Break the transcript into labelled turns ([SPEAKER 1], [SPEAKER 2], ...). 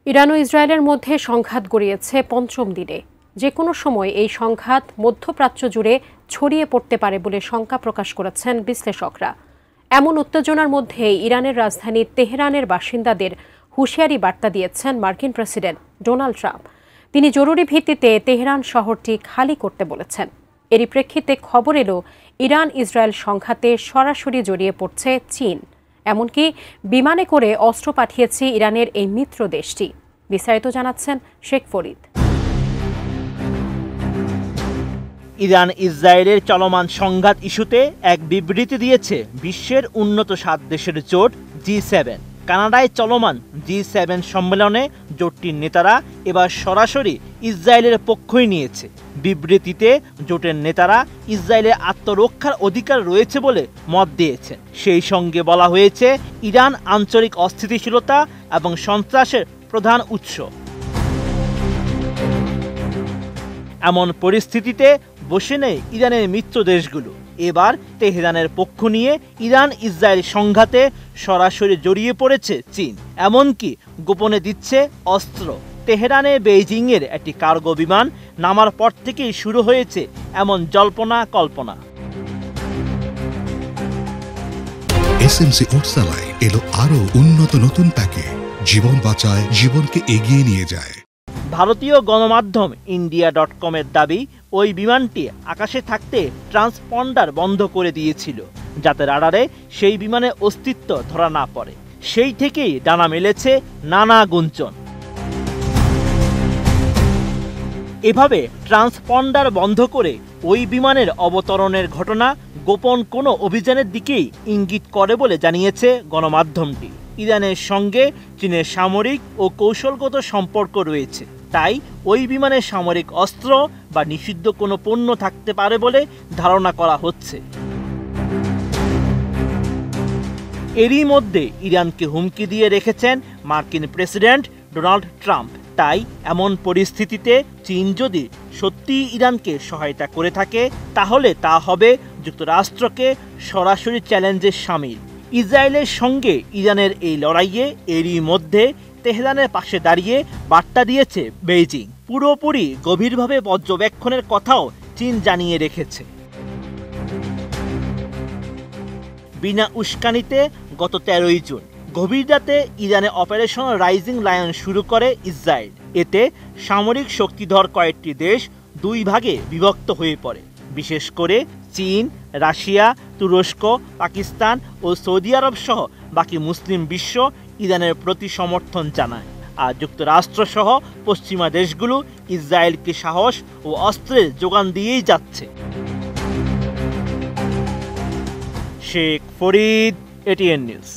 [SPEAKER 1] Iran ও ইসরায়েলের মধ্যে সংঘাত গড়িয়েছে পঞ্চম দিনে। যে কোনো সময় এই সংঘাত মধ্যপ্রাচ্য জুড়ে ছড়িয়ে পড়তে পারে বলে শঙ্কা প্রকাশ করেছেন বিশ্লেষকরা। এমন উত্তেজনার মধ্যে ইরানের রাজধানী তেহরানের বাসিন্দাদের হুঁশিয়ারি বার্তা দিয়েছেন মার্কিন প্রেসিডেন্ট ডোনাল্ড ট্রাম্প। তিনি জরুরি ভিত্তিতে তেহরান শহরটি খালি করতে বলেছেন। এরই প্রেক্ষিতে খবর এলো ইরান ইসরায়েল সংঘাতে সরাসরি জড়িয়ে পড়ছে চীন। এমনকি বিমানে করে অস্ত্র পাঠিয়েছে ইরানের এই মিত্র দেশটি। বিস্তারিত জানাচ্ছেন শেখ ফরিদ।
[SPEAKER 2] ইরান ইসরায়েলের চলমান সংঘাত ইস্যুতে এক বিবৃতি দিয়েছে বিশ্বের উন্নত 7 দেশের জোট G7। কানাডায় চলমান G7 সম্মেলনে জোটটির নেতারা এবার সরাসরি ইসরায়েলের পক্ষই নিয়েছে। বিবৃতিতে জোটের নেতারা ইসরায়েলের আত্মরক্ষার অধিকার রয়েছে বলে মত দিয়েছেন। সেই সঙ্গে বলা হয়েছে ইরান আঞ্চলিক অস্থিতিশীলতা এবং সন্ত্রাসের প্রধান উৎস। এমন পরিস্থিতিতে বসে নেই ইরানের মিত্র দেশগুলো। এবার তেহরানের পক্ষ নিয়ে ইরান ইসরায়েল সংঘাতে সরাসরি জড়িয়ে পড়েছে চীন, এমনকি গোপনে দিচ্ছে অস্ত্র। তেহরানে বেইজিংয়ের একটি কার্গো বিমান নামার পর থেকেই শুরু হয়েছে এমন জল্পনা কল্পনা।
[SPEAKER 3] এসএমসি ওটসালাই এলো আরো উন্নত নতুন প্যাকে, জীবন বাঁচায়, জীবনকে এগিয়ে নিয়ে যায়।
[SPEAKER 2] ভারতীয় গণমাধ্যম ইন্ডিয়া.com-এর দাবি, ওই বিমানটি আকাশে থাকতে ট্রান্সপন্ডার বন্ধ করে দিয়েছিল, যাতে রাডারে সেই বিমানের অস্তিত্ব ধরা না পড়ে। সেই থেকেই ডানা মেলেছে নানা গুঞ্জন। এভাবে ট্রান্সপন্ডার বন্ধ করে ওই বিমানের অবতরণের ঘটনা গোপন কোনো অভিযানের দিকেই ইঙ্গিত করে বলে জানিয়েছে গণমাধ্যমটি। ইরানের সঙ্গে চীনের সামরিক ও কৌশলগত সম্পর্ক রয়েছে, তাই ওই বিমানে সামরিক অস্ত্র বা নিষিদ্ধ কোনো পণ্য থাকতে পারে বলে ধারণা করা হচ্ছে। এরই মধ্যে ইরানকে হুমকি দিয়ে রেখেছেন মার্কিন প্রেসিডেন্ট ডোনাল্ড ট্রাম্প। তাই এমন পরিস্থিতিতে চীন যদি সত্যিই ইরানকে সহায়তা করে থাকে, তাহলে তা হবে যুক্তরাষ্ট্রকে সরাসরি চ্যালেঞ্জের শামিল। ইসরায়েলের সঙ্গে ইরানের এই লড়াইয়ে এরই মধ্যে তেহরানের পাশে দাঁড়িয়ে বার্তা দিয়েছে বেইজিং। পুরোপুরি গভীরভাবে পর্যবেক্ষণের কথাও চীন জানিয়ে রেখেছে। বিনা উস্কানিতে গত 13ই জুন গভীর রাতে ইরানে অপারেশন রাইজিং লায়ন শুরু করে ইসরায়েল। এতে সামরিক শক্তিধর কয়েকটি দেশ দুই ভাগে বিভক্ত হয়ে পড়ে। বিশেষ করে চীন, রাশিয়া, তুরস্ক, পাকিস্তান ও সৌদি আরব সহ বাকি মুসলিম বিশ্ব ইরানের প্রতি সমর্থন জানায়। আর যুক্তরাষ্ট্র সহ পশ্চিমা দেশগুলো ইসরায়েলকে সাহস ও অস্ত্রের যোগান দিয়েই যাচ্ছে। Sheikh Farid, ATN news.